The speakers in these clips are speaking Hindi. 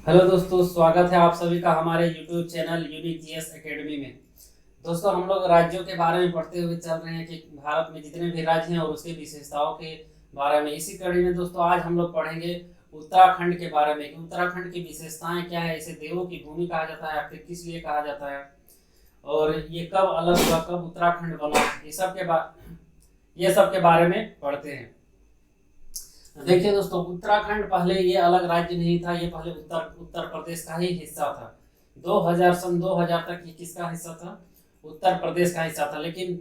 हेलो दोस्तों, स्वागत है आप सभी का हमारे YouTube channel unique GS academy में। दोस्तों, हम लोग राज्यों के बारे में पढ़ते हुए चल रहे हैं कि भारत में जितने भी राज्य हैं और उसके विशेषताओं के बारे में। इसी कड़ी में दोस्तों आज हम लोग पढ़ेंगे उत्तराखंड के बारे में कि उत्तराखंड की विशेषताएं क्या है, इसे देवों की भूमि कहा जाता है, आखिर किस लिए कहा जाता है और ये कब अलग हुआ, कब उत्तराखंड बना, ये सब के बारे में पढ़ते हैं। देखिए दोस्तों, उत्तराखंड पहले ये अलग राज्य नहीं था, ये पहले उत्तर प्रदेश का ही हिस्सा था। 2000 तक ये किसका हिस्सा था? उत्तर प्रदेश का हिस्सा था। लेकिन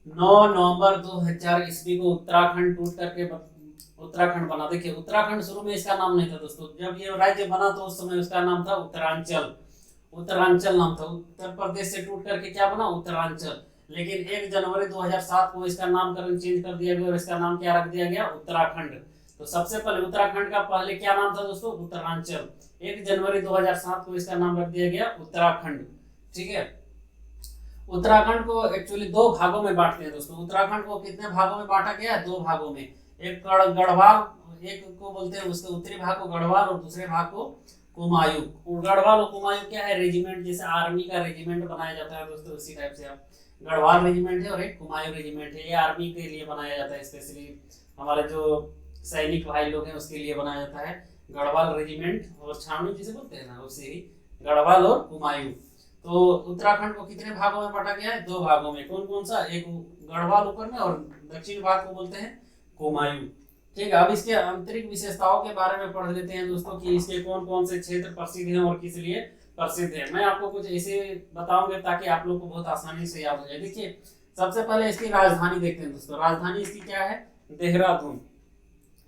9 नवंबर 2000 ईस्वी को उत्तराखंड टूट करके उत्तराखंड बना। देखिए, उत्तराखंड शुरू में इसका नाम नहीं था दोस्तों। जब ये राज्य बना तो उस समय उसका नाम था उत्तरांचल। उत्तरांचल नाम था। उत्तर प्रदेश से टूट करके क्या बना? उत्तरांचल। लेकिन 1 जनवरी 2007 को इसका नामकरण चेंज कर दिया गया और इसका नाम क्या रख दिया गया? उत्तराखंड। तो सबसे पहले उत्तराखंड का पहले क्या नाम था दोस्तों? उत्तरांचल। 1 जनवरी 2007 को इसका नाम रख दिया गया उत्तराखंड। ठीक है। उत्तराखंड को एक्चुअली 2 भागों में बांटते हैं दोस्तों। उत्तराखंड को कितने भागों में बांटा गया है? 2 भागों में। एक गढ़वाल, एक को बोलते हैं, उसके उत्तरी भाग को गढ़वाल और दूसरे भाग को कुमायूं। गढ़वाल और कुमायूं क्या है? रेजिमेंट, जैसे आर्मी का रेजिमेंट बनाया जाता है दोस्तों, उसी टाइप से आप गढ़वाल रेजिमेंट है और एक कुमायूं रेजिमेंट है। ये आर्मी के लिए बनाया जाता है, स्पेशली हमारे जो सैनिक भाई लोग हैं उसके लिए बनाया जाता है। गढ़वाल रेजिमेंट और छावनी जिसे बोलते हैं ना, उससे ही गढ़वाल और कुमायूं। तो उत्तराखंड को कितने भागों में बांटा गया है? 2 भागों में। कौन कौन सा? एक गढ़वाल ऊपर में और दक्षिण भाग को बोलते हैं कुमायूं। ठीक है। अब इसके आंतरिक विशेषताओं के बारे में पढ़ लेते हैं दोस्तों कि इसके कौन कौन से क्षेत्र प्रसिद्ध हैं और किस लिए प्रसिद्ध है। मैं आपको कुछ ऐसे बताऊंगा ताकि आप लोग को बहुत आसानी से याद हो जाए। देखिए, सबसे पहले इसकी राजधानी देखते हैं दोस्तों। राजधानी इसकी क्या है? देहरादून।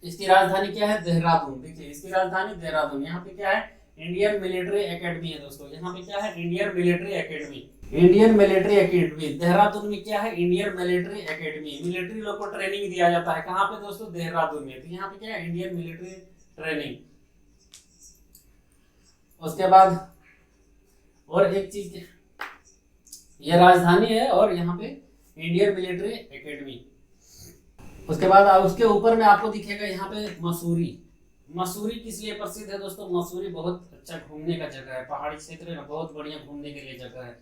इसकी राजधानी क्या है? देहरादून। देखिए, इसकी राजधानी देहरादून। यहाँ पे क्या है? इंडियन मिलिट्री एकेडमी है दोस्तों। यहाँ पे क्या है? Indian military academy. Indian military academy Dehradun में क्या है? Indian military academy. मिलिट्री लोग को ट्रेनिंग दिया जाता है। कहाँ पे दोस्तों? देहरादून में। तो यहाँ पे क्या है? Indian military training. उसके बाद और एक चीज, ये राजधानी है और यहाँ पे इंडियन मिलिट्री एकेडमी। उसके बाद उसके ऊपर में आपको दिखेगा यहाँ पे मसूरी। मसूरी किस लिए प्रसिद्ध है दोस्तों? मसूरी बहुत अच्छा घूमने का जगह है, पहाड़ी क्षेत्र में बहुत बढ़िया घूमने के लिए जगह है।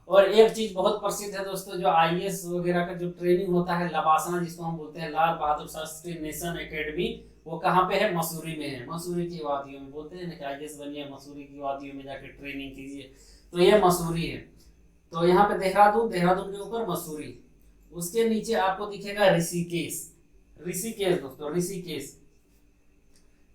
और एक चीज बहुत प्रसिद्ध है दोस्तों, जो आईएएस वगैरह का जो ट्रेनिंग होता है, लवासा जिसको हम बोलते हैं, लाल बहादुर शास्त्री नेशनल एकेडमी, वो कहाँ पे है? मसूरी में है। मसूरी की वादियों में। बोलते हैं ना कि आईएएस बनिए, मसूरी की वादियों में जाकर ट्रेनिंग कीजिए, तो ये मसूरी है। तो यहाँ पे देहरादून, देहरादून के ऊपर मसूरी। उसके नीचे आपको दिखेगा ऋषिकेश। ऋषिकेश दोस्तों, ऋषिकेश।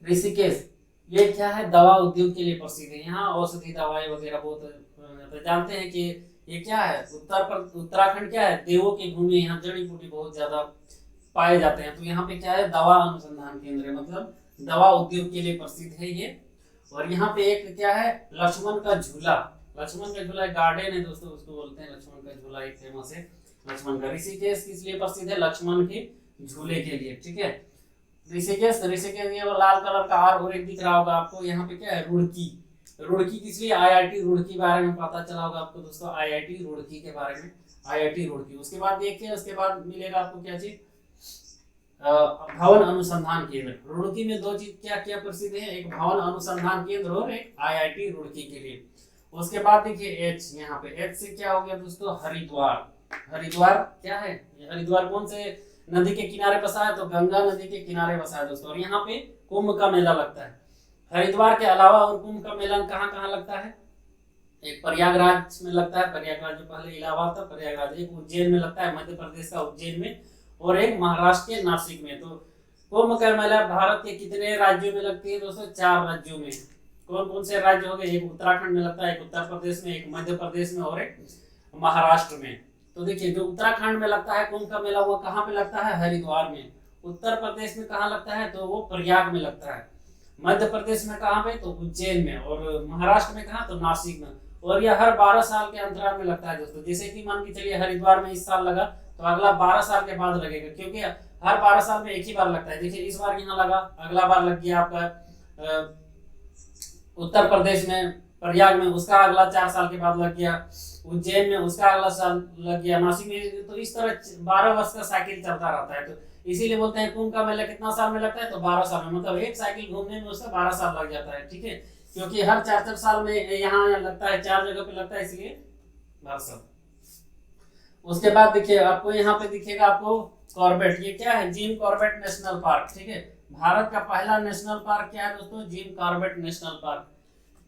ऋषिकेश ये क्या है? दवा उद्योग के लिए प्रसिद्ध है। यहाँ औषधि दवाई वगैरह बहुत जानते हैं कि ये क्या है? उत्तराखंड क्या है? देवों की भूमि। यहाँ जड़ी बूटी बहुत ज्यादा पाए जाते हैं। तो यहाँ पे क्या है? दवा अनुसंधान केंद्र है, मतलब दवा उद्योग के लिए प्रसिद्ध है ये। और यहाँ पे एक क्या है? लक्ष्मण का झूला। लक्ष्मण का झूला गार्डन है दोस्तों, उसको बोलते हैं लक्ष्मण का झूला, एक फेमस है लक्ष्मण का। ऋषिकेश किस लिए प्रसिद्ध है? लक्ष्मण के झूले के लिए। ठीक है। ऋषिकेश, ऋषिकेश ये लाल कलर का आर और एक दिख रहा होगा आपको। यहाँ पे क्या है? रुड़की। रुड़की किस लिए? आईआईटी रुड़की के बारे में पता चला होगा आपको दोस्तों, आईआईटी रुड़की के बारे में। आईआईटी रुड़की। उसके बाद देखिए, उसके बाद मिलेगा आपको क्या चीज? भवन अनुसंधान केंद्र। रुड़की में 2 चीज क्या क्या प्रसिद्ध है? एक भवन अनुसंधान केंद्र और एक आईआईटी रुड़की के लिए। उसके बाद देखिए एच, यहाँ पे एच से क्या हो गया दोस्तों? हरिद्वार। हरिद्वार क्या है? हरिद्वार कौन से नदी के किनारे बसा है? तो गंगा नदी के किनारे बसा है दोस्तों। और यहाँ पे कुंभ का मेला लगता है। हरिद्वार के अलावा और कुंभ का मेला कहाँ कहाँ लगता है? एक प्रयागराज में लगता है, प्रयागराज जो पहले इलाहाबाद था, प्रयागराज। एक उज्जैन में लगता है, मध्य प्रदेश का उज्जैन में। और एक महाराष्ट्र के नासिक में। तो कुंभ का मेला भारत के कितने राज्यों में लगती है दोस्तों? 4 राज्यों में। कौन कौन से राज्य हो गए? एक उत्तराखंड में लगता है, एक उत्तर प्रदेश में, एक मध्य प्रदेश में और एक महाराष्ट्र में। तो देखिए, जो उत्तराखंड में लगता है कुंभ का मेला, वो कहाँ पे लगता है? हरिद्वार में। उत्तर प्रदेश में कहाँ लगता है? तो वो प्रयाग में लगता है। मध्य प्रदेश में कहाँ पे? तो उज्जैन में। और महाराष्ट्र में कहाँ? तो नासिक में। और यह हर 12 साल के अंतराल में लगता है दोस्तों। जैसे कि मान के चलिए हरिद्वार में इस साल लगा, तो अगला 12 साल के बाद लगेगा, क्योंकि हर 12 साल में एक ही बार लगता है। देखिए, इस बार यहाँ लगा, अगला बार लग गया आपका उत्तर प्रदेश में प्रयाग में, उसका अगला 4 साल के बाद लग गया उज्जैन में, उसका अगला साल लग गया नासिक में। तो इस तरह 12 वर्ष का साइकिल चलता रहता है। तो इसीलिए बोलते हैं कुंभ का मेला कितना साल में लगता है? तो 12 साल में। मतलब एक साइकिल घूमने में उसका 12 साल लग जाता है। ठीक है। क्योंकि हर 4-4 साल में यहाँ लगता है, 4 जगह पे लगता है, इसलिए भाषण। उसके बाद देखिए आपको यहाँ पे दिखेगा आपको कॉर्बेट, ये क्या है, जिम कॉर्बेट नेशनल पार्क, ठीक है। भारत का पहला नेशनल पार्क क्या है दोस्तों, जिम कॉर्बेट नेशनल पार्क।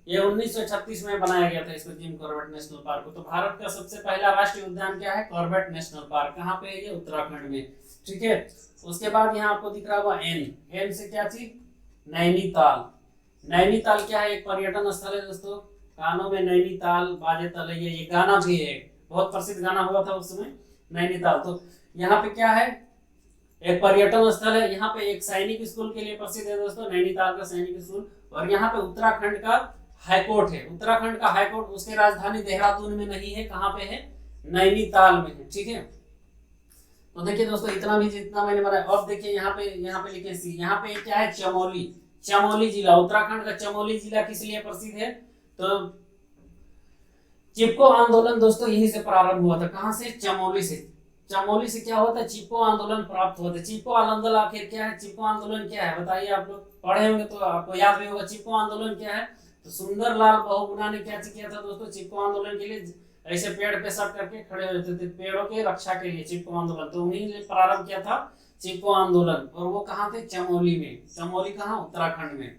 ये 1936 में बनाया गया था इसको, जिम कॉर्बेट नेशनल पार्क को। तो भारत का सबसे पहला राष्ट्रीय उद्यान क्या है, कॉर्बेट नेशनल पार्क। कहाँ पे है ये, उत्तराखंड में, ठीक है। उसके बाद यहाँ आपको दिख रहा होगा एन, एन से क्या चीज, नैनीताल। नैनीताल क्या है, एक पर्यटन स्थल है दोस्तों। कानों में नैनीताल बाजे तलैया, ये गाना भी है, बहुत प्रसिद्ध गाना हुआ था उस समय, नैनीताल। तो यहाँ पे क्या है, एक पर्यटन स्थल है। यहाँ पे एक सैनिक स्कूल के लिए प्रसिद्ध है दोस्तों, नैनीताल का सैनिक स्कूल। और यहाँ पे उत्तराखंड का हाईकोर्ट है, उत्तराखंड का हाईकोर्ट। उसकी राजधानी देहरादून में नहीं है, कहाँ पे है, नैनीताल में है, ठीक है। तो देखिए दोस्तों इतना भी जितना मैंने बनाया। अब देखिए यहाँ पे लिखे सी, यहाँ पे क्या है, चमोली, चमोली जिला। उत्तराखंड का चमोली जिला किस लिए प्रसिद्ध है, तो चिपको आंदोलन दोस्तों यहीं से प्रारंभ हुआ था। कहां से, चमोली से। चमोली से क्या होता है, चिपको आंदोलन प्राप्त हुआ था। चिपको आंदोलन आखिर क्या है, चिपको आंदोलन क्या है बताइए, आप लोग पढ़े होंगे तो आपको याद भी होगा। चिपको आंदोलन क्या है, तो सुंदरलाल बहुगुणा ने क्या किया था दोस्तों, चिपको आंदोलन के लिए ऐसे पेड़ पे सट करके खड़े होते थे, पेड़ों की रक्षा के लिए, चिपको आंदोलन। तो उन्हीं ने प्रारंभ किया था चिपको आंदोलन। और वो कहाँ थे, चमोली में। चमोली कहाँ, उत्तराखंड में।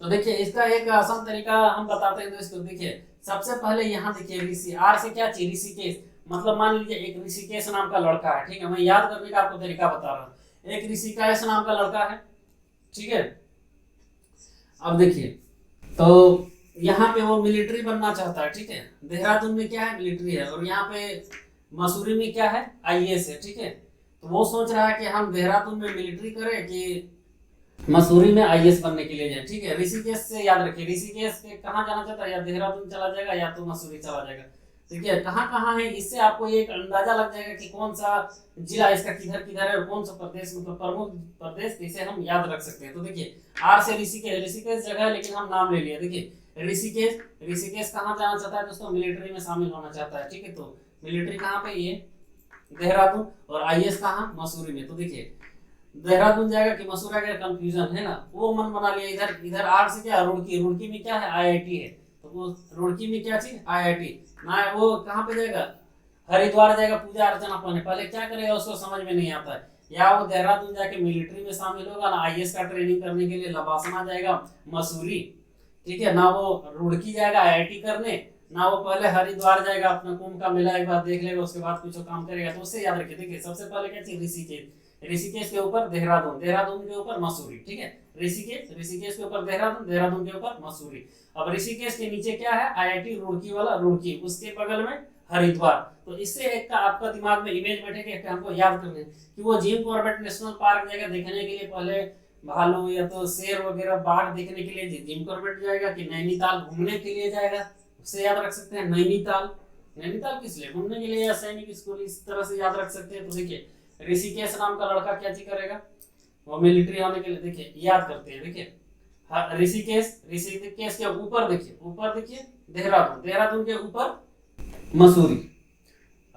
तो देखिए इसका एक आसान तरीका हम बताते हैं दोस्तों। देखिए सबसे पहले यहाँ देखिए ऋषि, आर से क्या चीज, ऋषिकेश। मतलब मान लीजिए एक ऋषिकेश नाम का लड़का है, ठीक है। मैं याद करने का आपको तरीका बता रहा हूँ। एक ऋषिकेश नाम का लड़का है, ठीक है। अब देखिए तो यहाँ पे वो मिलिट्री बनना चाहता है, ठीक है। देहरादून में क्या है, मिलिट्री है। और यहाँ पे मसूरी में क्या है, आईएएस है, ठीक है। तो वो सोच रहा है कि हम देहरादून में मिलिट्री करें कि मसूरी में आईएएस बनने के लिए जाए, ठीक है। ऋषिकेश से याद रखिए, ऋषिकेश के कहाँ जाना चाहता है, या देहरादून चला जाएगा या तो मसूरी चला जाएगा। देखिए कहाँ कहाँ है, इससे आपको एक अंदाजा लग जाएगा कि कौन सा जिला इसका किधर किधर है और कौन सा प्रदेश, मतलब प्रमुख प्रदेश, इसे हम याद रख सकते हैं। तो देखिए आर से ऋषिकेश, ऋषिकेश जगह है लेकिन हम नाम ले लिया। देखिए ऋषिकेश, ऋषिकेश कहाँ जाना चाहता है दोस्तों, मिलिट्री में शामिल होना चाहता है, ठीक है। तो मिलिट्री कहाँ पे, ये देहरादून। और आईएएस कहाँ, मसूरी में। तो देखिए देहरादून जाएगा कि मसूरी जाएगा, कंफ्यूजन है ना, वो मन बना लिया। इधर इधर आर से क्या, रुड़की, रुड़की में क्या है, आईआईटी है। तो वो रुड़की में क्या चीज, आईआईटी ना। वो कहाँ पे जाएगा, हरिद्वार जाएगा पूजा अर्चना करने। पहले क्या करेगा उसको समझ में नहीं आता है। या वो देहरादून जाके मिलिट्री में शामिल होगा ना, आईएएस का ट्रेनिंग करने के लिए लबासना जाएगा मसूरी, ठीक है। ना वो रुड़की जाएगा आईआईटी करने, ना वो पहले हरिद्वार जाएगा अपना कुंभ का मेला एक बार देख लेगा, उसके बाद कुछ काम करेगा। तो उससे याद रखिए। देखिए सबसे पहले क्या चीज, ऋषिकेश, ऋषिकेश के ऊपर देहरादून, देहरादून के ऊपर मसूरी, ठीक है। ऋषिकेश, ऋषिकेश के ऊपर देहरादून, देहरादून के ऊपर मसूरी। अब ऋषिकेश के नीचे क्या है, आईआईटी रुड़की वाला, रुड़की, उसके बगल में हरिद्वार। तो इससे एक का आपका दिमाग में इमेज बैठेगा कि हमको याद करना है कि वो जिम कॉर्बेट नेशनल पार्क जाएगा देखने के लिए, पहले भालू या तो शेर वगैरह बाघ देखने के लिए जिम कॉर्बेट जाएगा, कि नैनीताल घूमने के लिए जाएगा। उससे याद रख सकते हैं नैनीताल, नैनीताल किस लिए, घूमने के लिए या सैनिक स्कूल, इस तरह से याद रख सकते हैं। तो देखिए ऋषिकेश नाम का लड़का क्या चीज करेगा, वो मिलिट्री होने के लिए, देखिए याद करते हैं। देखिए ऋषिकेश, ऋषिकेश के ऊपर देखिए, ऊपर देखिए देहरादून, देहरादून के ऊपर मसूरी,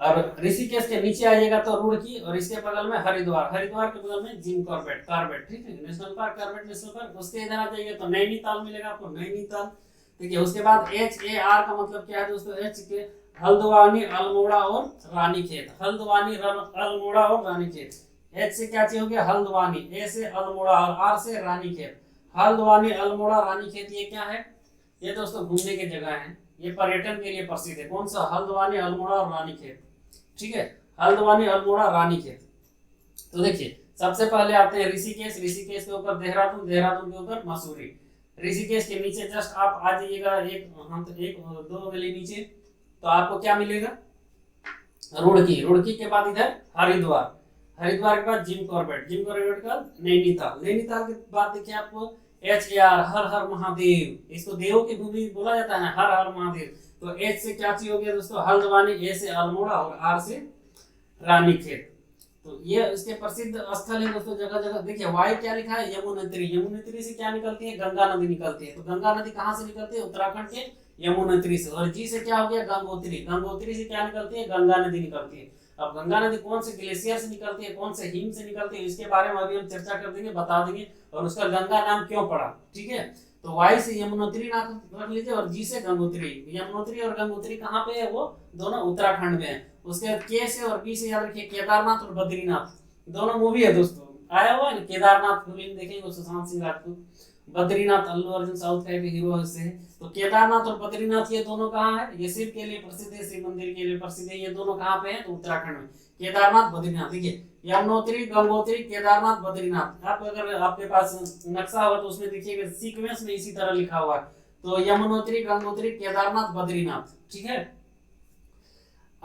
और ऋषिकेश के नीचे आइएगा तो रुड़की, और इसके बगल में हरिद्वार, हरिद्वार के बगल में जिम कॉर्बेट, कॉर्बेट, ठीक है, national park, Corbett national park. उसके इधर आ जाइएगा तो नैनीताल मिलेगा आपको, नैनीताल, ठीक है। उसके बाद HAR का मतलब क्या है दोस्तों, H के हल्द्वानी, अल्मोड़ा और रानीखेत, हल्द्वानी, अल्मोड़ा और रानीखेत। H से क्या चीज हो गया, हल्द्वानी, A से अल्मोड़ा और R से रानीखेत। हल्द्वानी, अल्मोड़ा, रानीखेत ये क्या है, ये दोस्तों घूमने की जगह है, ये पर्यटन के लिए प्रसिद्ध है। कौन सा, हल्द्वानी, अल्मोड़ा और रानीखेत, ठीक है। हल्द्वानी, अल्मोड़ा, रानीखेत। तो देखिए सबसे पहले आते हैं ऋषिकेश, ऋषिकेश के ऊपर देहरादून, देहरादून के ऊपर मसूरी। ऋषिकेश के नीचे जस्ट आप आ जाइएगा एक दो गली नीचे, तो आपको क्या मिलेगा, रुड़की, रुड़की के बाद इधर हरिद्वार, हरिद्वार के बाद जिम कॉर्बेट, जिम कॉर्बेट के बाद नैनीताल, नैनीताल के बाद देखिए आपको HAR, हर हर महादेव, इसको देवों की भूमि बोला जाता है, हर हर महादेव। तो H से क्या चीज हो गया दोस्तों, हल्द्वानी, A से अल्मोड़ा और R से रानीखेत। तो ये इसके प्रसिद्ध स्थल है दोस्तों जगह जगह। देखिए वाई क्या लिखा है, यमुनोत्री, यमुनोत्री से क्या निकलती है, गंगा नदी निकलती है। तो गंगा नदी कहाँ से निकलती है, उत्तराखंड के यमुनोत्री से। और जी से क्या हो गया, गंगोत्री, गंगोत्री से क्या निकलती है, गंगा नदी निकलती है। अब गंगा नदी कौन से ग्लेशियर से निकलती है, कौन से हिम से निकलती है, इसके बारे में अभी हम चर्चा कर देंगे, बता देंगे, और उसका गंगा नाम क्यों पड़ा, ठीक है। तो वाई से यमुनोत्री नाम रख लीजिए और जी से गंगोत्री। यमुनोत्री और गंगोत्री कहाँ पे है, वो दोनों उत्तराखंड में है। उसके बाद के से और बी से याद रखिए केदारनाथ और बद्रीनाथ, दोनों मूवी है दोस्तों, आया हुआ है ना केदारनाथ फिल्म देखेंगे सुशांत सिंह राजपूत, बद्रीनाथ अल्लू अर्जुन साउथ का एक हीरो से है। तो केदारनाथ और बद्रीनाथ ये दोनों कहाँ है, ये शिव के लिए प्रसिद्ध है, शिव मंदिर के लिए प्रसिद्ध है, ये दोनों कहाँ पे है, तो उत्तराखंड में केदारनाथ बद्रीनाथ। देखिए यमुनोत्री गंगोत्री केदारनाथ बद्रीनाथ, आप अगर आपके पास नक्शा होगा तो उसमें देखिएगा सीक्वेंस में इसी तरह लिखा हुआ है, तो यमुनोत्री गंगोत्री केदारनाथ बद्रीनाथ, ठीक है।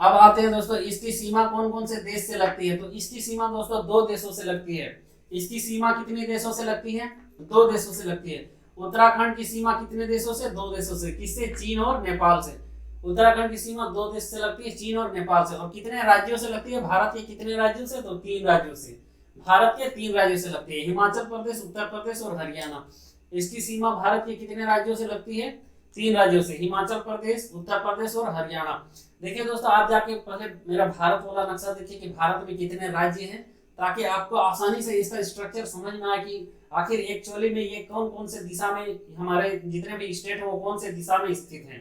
अब आते हैं दोस्तों, इसकी सीमा कौन कौन से देश से लगती है, तो इसकी सीमा दोस्तों 2 देशों से लगती है। इसकी सीमा कितने देशों से लगती है, 2 देशों से लगती है। उत्तराखंड की सीमा कितने देशों से, 2 देशों से, किससे, चीन और नेपाल से। उत्तराखंड की सीमा 2 देश से लगती है, चीन और नेपाल से। और कितने राज्यों से लगती है, भारत के कितने राज्यों से, तो 3 राज्यों से, भारत के 3 राज्यों से लगती है, हिमाचल प्रदेश, उत्तर प्रदेश और हरियाणा। इसकी सीमा भारत के कितने राज्यों से लगती है, 3 राज्यों से, हिमाचल प्रदेश, उत्तर प्रदेश और हरियाणा। देखिए दोस्तों, आप जाके पहले मेरा भारत वाला नक्शा देखिए कि भारत में कितने राज्य हैं, ताकि आपको आसानी से इसका स्ट्रक्चर समझ में आए कि आखिर एक्चुअली में ये कौन कौन से दिशा में, हमारे जितने भी स्टेट है वो कौन से दिशा में स्थित हैं,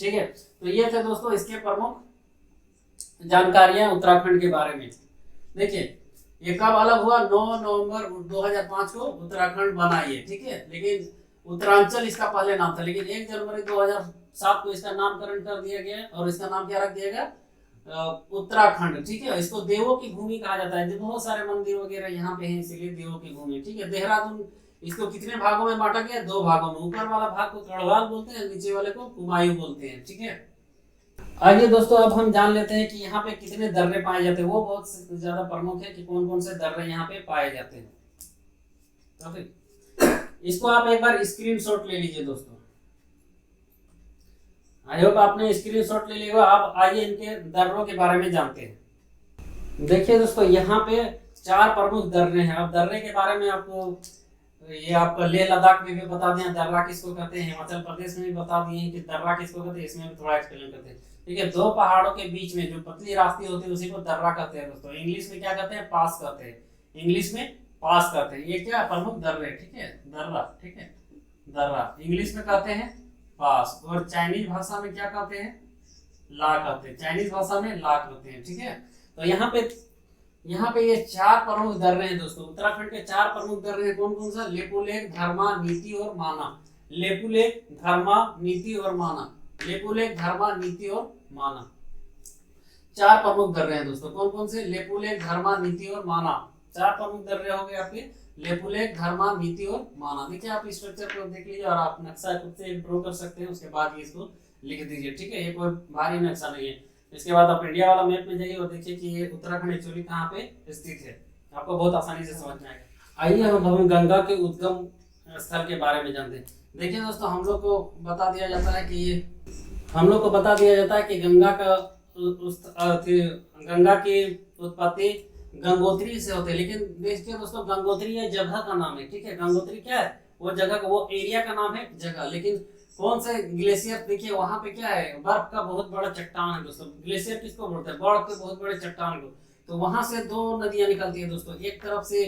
ठीक है। तो ये थे दोस्तों इसके प्रमुख जानकारियां उत्तराखंड के बारे में। देखिए ये कब अलग हुआ, 9 नवंबर 2005 को उत्तराखंड बना ये, ठीक है। लेकिन उत्तरांचल इसका पहले नाम था, लेकिन 1 जनवरी 2007 को इसका नामकरण कर दिया गया और इसका नाम क्या रख दिया गया, उत्तराखंड, ठीक है। इसको देवों की भूमि कहा जाता है, बहुत सारे मंदिर वगैरह यहाँ पे हैं, इसीलिए देवों की भूमि, ठीक है। देहरादून इसको कितने भागों में बांटा गया, 2 भागों में, ऊपर वाला भाग को गढ़वाल बोलते हैं, नीचे वाले को कुमायूं बोलते हैं, ठीक है। आइए दोस्तों अब हम जान लेते हैं कि यहाँ पे कितने दर्रे पाए जाते हैं, वो बहुत ज्यादा प्रमुख है कि कौन कौन से दर्रे यहाँ पे पाए जाते हैं। तो इसको आप एक बार स्क्रीनशॉट ले लीजिए दोस्तों, आई होप आपने स्क्रीनशॉट ले लिया। आप आइए इनके दर्रों के बारे में जानते हैं। देखिए दोस्तों यहाँ पे 4 प्रमुख दर्रे हैं। अब दर्रे के बारे में आपको ये आपका लेह लद्दाख में भी बता दिया दर्रा किसको कहते हैं, हिमाचल प्रदेश में भी बता दिए कि दर्रा किसको कहते हैं, इसमें भी थोड़ा एक्सप्लेन करते हैं, ठीक है। 2 पहाड़ों के बीच में जो पतली रास्ते होती है उसी को दर्रा कहते हैं दोस्तों। इंग्लिश में क्या कहते हैं, पास कहते हैं, इंग्लिश में पास कहते हैं। ये क्या प्रमुख दर्रे, ठीक है, दर्रा, ठीक है, दर्रा इंग्लिश में कहते हैं पास, और चाइनीज भाषा में क्या कहते हैं, ला कहते हैं, चाइनीज भाषा में ला कहते हैं, ठीक है। तो यहाँ पे ये 4 प्रमुख दर्रे हैं दोस्तों। उत्तराखंड के 4 प्रमुख दर्रे हैं, कौन कौन सा, लेपुलेख, धर्मा, नीति और माना। लेपुलेख, धर्मा, नीति और माना, लेपुलेख, धर्मा, नीति और माना, 4 प्रमुख दर्रे हैं दोस्तों। कौन कौन से, लेपुलेख, धर्मा, नीति और माना, 4 प्रमुख दर्रे हो गए आपके, लेपुलेख, धर्मा, नीति और माना। देखिए आप स्ट्रक्चर को देख लीजिए और आप नक्शा खुद से ड्रॉ कर सकते हैं, उसके बाद ये इसको लिख दीजिए, ठीक है। ये कोई भारी नक्शा नहीं है। इसके बाद आप इंडिया वाला मैप में जाइए और देखिए कि ये उत्तराखंड एक्चुअली कहाँ पे स्थित है, आपको बहुत आसानी से समझ में आएगा। आइए हम गंगा के उद्गम स्थल के बारे में जानते हैं। देखिए दोस्तों हम लोग को बता दिया जाता है कि गंगा का गंगा की उत्पत्ति गंगोत्री से होते हैं। लेकिन देखिए दोस्तों गंगोत्री ये जगह का नाम है, ठीक है। गंगोत्री क्या है, वो जगह का, वो एरिया का नाम है जगह। लेकिन कौन से ग्लेशियर, देखिए वहां पे क्या है, बर्फ का बहुत बड़ा चट्टान है दोस्तों। ग्लेशियर किसको बोलते हैं, बर्फ के बहुत बड़े चट्टान को। तो वहां से 2 नदियां निकलती है दोस्तों, एक तरफ से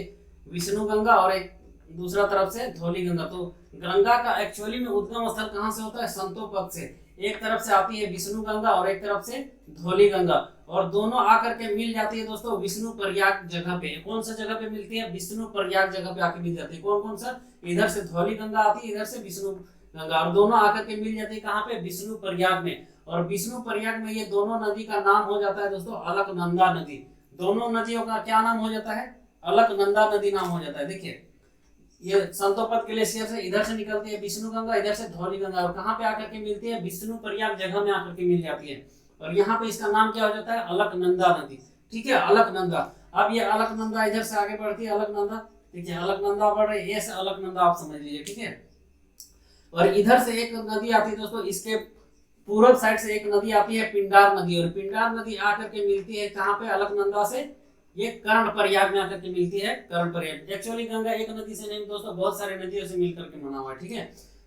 विष्णु गंगा और एक दूसरा तरफ से धौली गंगा। तो गंगा का एक्चुअली में उद्गम स्थल कहाँ से होता है, संतोपद से। एक तरफ से आती है विष्णु गंगा और एक तरफ से धौली गंगा, और दोनों आकर के मिल जाती है दोस्तों विष्णु प्रयाग जगह पे। कौन सा जगह पे मिलती है, विष्णु प्रयाग जगह पे आके मिल जाती है। कौन कौन सा, इधर से धौली गंगा आती है, इधर से विष्णु गंगा, और दोनों आकर के मिल जाती है कहाँ पे, विष्णु प्रयाग में। और विष्णु प्रयाग में ये दोनों नदी का नाम हो जाता है दोस्तों अलकनंदा नदी। दोनों नदियों का क्या नाम हो जाता है, अलकनंदा नदी नाम हो जाता है। देखिए ये संतोपद ग्लेशियर से इधर से निकलती है विष्णु गंगा, इधर से धौली गंगा, और कहाँ पे आकर के मिलती है, विष्णु प्रयाग जगह में आकर के मिल जाती है। और यहाँ पे इसका नाम क्या हो जाता है, अलकनंदा नदी, ठीक है, अलकनंदा। अब ये अलकनंदा इधर से आगे बढ़ती है, अलकनंदा, ठीक है, अलकनंदा बढ़ रही है, ऐसे अलकनंदा आप समझ लीजिए, ठीक है। और इधर से एक नदी आती है दोस्तों, इसके पूर्व साइड से एक नदी आती है पिंडार नदी, और पिंडार नदी आकर के मिलती है कहाँ पे, अलकनंदा से ये कर्णप्रयाग में आकर के मिलती है, कर्णप्रयाग। एक्चुअली गंगा एक नदी से नहीं दोस्तों, बहुत सारे नदियों से मिलकर के बना हुआ है, ठीक है।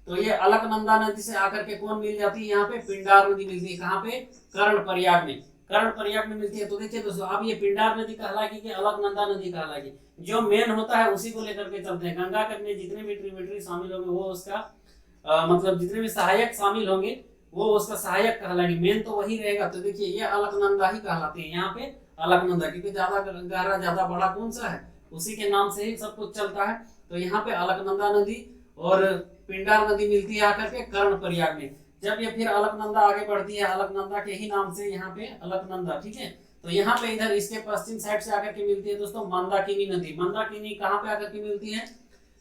तो ये अलकनंदा नदी से आकर के कौन मिल जाती है, यहाँ पे पिंडार नदी मिलती है, कहाँ पे, कर्णप्रयाग में, कर्णप्रयाग में मिलती है। तो देखिए दोस्तों अब ये पिंडार नदी कहलाएगी कि अलकनंदा नदी कहलाएगी, जो मेन होता है उसी को लेकर के चलते हैं। गंगा में जितने भी ट्रिब्यूटरी शामिल होंगे वो उसका मतलब जितने भी सहायक शामिल होंगे वो उसका सहायक कहलाएंगे, मेन तो वही रहेगा। तो देखिए ये अलकनंदा ही कहलाते हैं यहाँ पे, अलकनंदा, क्योंकि ज्यादा गहरा ज्यादा बड़ा कौन सा है, उसी के नाम से ही सब कुछ चलता है। तो यहाँ पे अलकनंदा नदी और पिंडार नदी मिलती है आकर के कर्ण प्रयाग में। जब ये फिर अलकनंदा आगे बढ़ती है, अलकनंदा के ही नाम से यहाँ पे अलकनंदा, ठीक है। तो यहाँ पे इधर इसके पश्चिम साइड से आकर के मिलती है दोस्तों मंदाकिनी नदी। मंदाकिनी कहाँ पे आकर के मिलती है,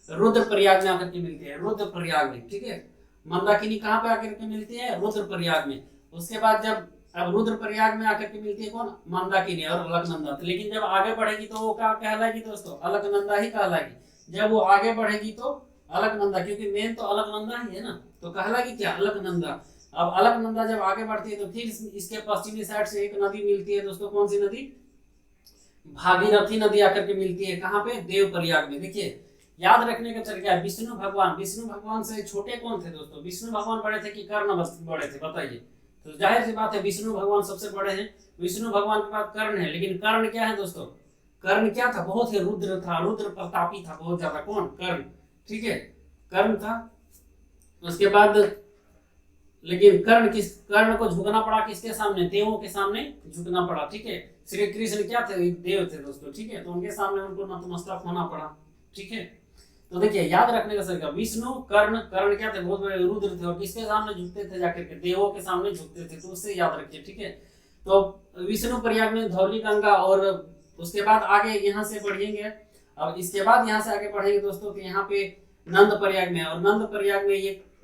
रुद्रप्रयाग में आकर के मिलती है, रुद्रप्रयाग में, ठीक है। मंदाकिनी कहाँ पे आकर के मिलती है, रुद्रप्रयाग में। उसके बाद जब अब रुद्रप्रयाग में आकर के मिलती है कौन, मंदाकिनी और अलकनंदा। तो लेकिन जब आगे बढ़ेगी तो वो क्या कहलाएगी दोस्तों, अलकनंदा ही कहलाएगी। जब वो आगे बढ़ेगी तो अलकनंदा, क्योंकि मेन तो अलकनंदा ही है ना, तो कहलाएगी क्या, अलकनंदा। अब अलकनंदा जब आगे बढ़ती है तो फिर इसके पश्चिमी साइड से एक नदी मिलती है दोस्तों, कौन सी नदी, भागीरथी नदी आकर के मिलती है। कहाँ पे, देवप्रयाग में। देखिए याद रखने का तरीका है, विष्णु भगवान से छोटे कौन थे दोस्तों, विष्णु भगवान बड़े थे कि कर्ण बड़े थे, बताइए। तो जाहिर सी बात है विष्णु भगवान सबसे बड़े हैं, विष्णु भगवान के बाद कर्ण है। लेकिन कर्ण क्या है दोस्तों, कर्ण क्या था, बहुत ही रुद्र था, रुद्र प्रतापी था बहुत ज्यादा, कौन, कर्ण, ठीक है, कर्ण था। उसके बाद लेकिन कर्ण को झुकना पड़ा किसके सामने, देवों के सामने झुकना पड़ा, ठीक है। श्री कृष्ण क्या थे, देव थे दोस्तों, ठीक है। तो उनके सामने उनको नतमस्तक होना पड़ा, ठीक है। तो देखिए याद रखने का तरीका, विष्णु, कर्ण क्या थे, बहुत बड़े रुद्र थे, और किसके सामने झुकते थे, जाकर के देवों के सामने झुकते थे। तो उससे याद रखिए, ठीक है। तो विष्णु प्रयाग में धौली गंगा, और उसके बाद आगे यहाँ से बढ़ेंगे। अब इसके बाद यहाँ से आगे बढ़ेंगे दोस्तों, तो यहाँ पे नंद प्रयाग में, और नंद प्रयाग में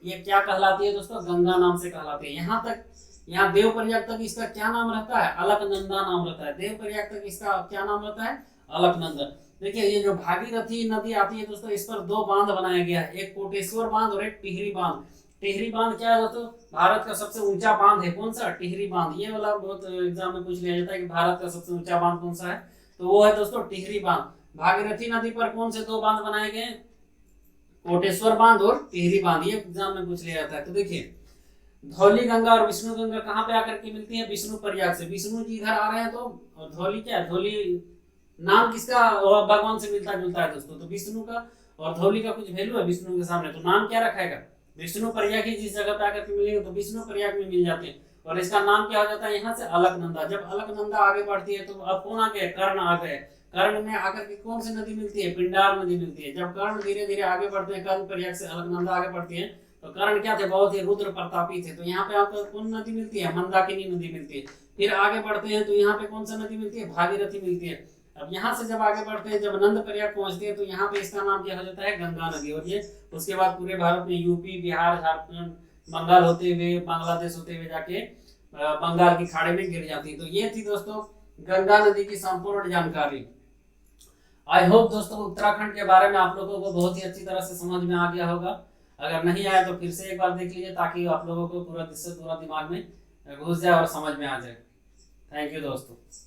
ये क्या कहलाती है दोस्तों, गंगा नाम से कहलाती है। यहाँ तक, यहाँ देव प्रयाग तक इसका क्या नाम रहता है, अलकनंदा नाम रहता है। देव प्रयाग तक इसका क्या नाम रहता है, अलकनंदा। देखिए ये जो भागीरथी नदी आती है दोस्तों, इस पर दो बांध बनाया गया है, एक कोटेश्वर बांध और एक टिहरी बांध। टिहरी बांध क्या है दोस्तों, भारत का सबसे ऊंचा बांध है, कौन सा, टिहरी बांध। ये वाला बहुत एग्जाम में पूछ लिया जाता है कि भारत का सबसे ऊंचा बांध कौन सा है, तो वो है दोस्तों टिहरी बांध। भागीरथी नदी पर कौन से दो बांध बनाए गए, कोटेश्वर बांध और टिहरी बांध, ये एग्जाम में पूछ लिया जाता है। तो देखिए धौली गंगा और विष्णु गंगा कहाँ पे आकर के मिलती है, विष्णु प्रयाग से। विष्णु जी इधर आ रहे हैं, तो धौली क्या है, धौली नाम किसका भगवान से मिलता जुलता है दोस्तों, तो विष्णु का, और धौली का कुछ वैल्यू है विष्णु के सामने, तो नाम क्या रखेगा, विष्णु प्रयाग ही जिस जगह पे आकर के मिलेंगे तो विष्णु प्रयाग में मिल जाते हैं, और इसका नाम क्या हो जाता है यहाँ से, अलकनंदा। जब अलकनंदा आगे बढ़ती है तो अब कौन आ गए, कर्ण आ गए। कर्ण में आकर के कौन सी नदी मिलती है, पिंडार नदी मिलती है। जब कर्ण धीरे धीरे आगे बढ़ते हैं, कर्ण प्रयाग से अलकनंदा आगे बढ़ती है, तो कर्ण क्या थे, बहुत ही रुद्र प्रतापी थे। तो यहाँ पे आपको कौन नदी मिलती है, मंदाकिनी नदी मिलती है। फिर आगे बढ़ते हैं तो यहाँ पे कौन सा नदी मिलती है, भागीरथी मिलती है। अब यहाँ से जब आगे बढ़ते हैं, जब नंद प्रयाग पहुंचते हैं, तो यहाँ पे इसका नाम क्या हो जाता है, गंगा नदी। और ये उसके बाद पूरे भारत में यूपी, बिहार, झारखंड, बंगाल होते हुए, बांग्लादेश होते हुए जाके बंगाल की खाड़ी में गिर जाती है। तो ये थी दोस्तों गंगा नदी की संपूर्ण जानकारी। आई होप दोस्तों उत्तराखंड के बारे में आप लोगों को बहुत ही अच्छी तरह से समझ में आ गया होगा। अगर नहीं आया तो फिर से एक बार देख लीजिए, ताकि आप लोगों को पूरा दिमाग में घुस जाए और समझ में आ जाए। थैंक यू दोस्तों।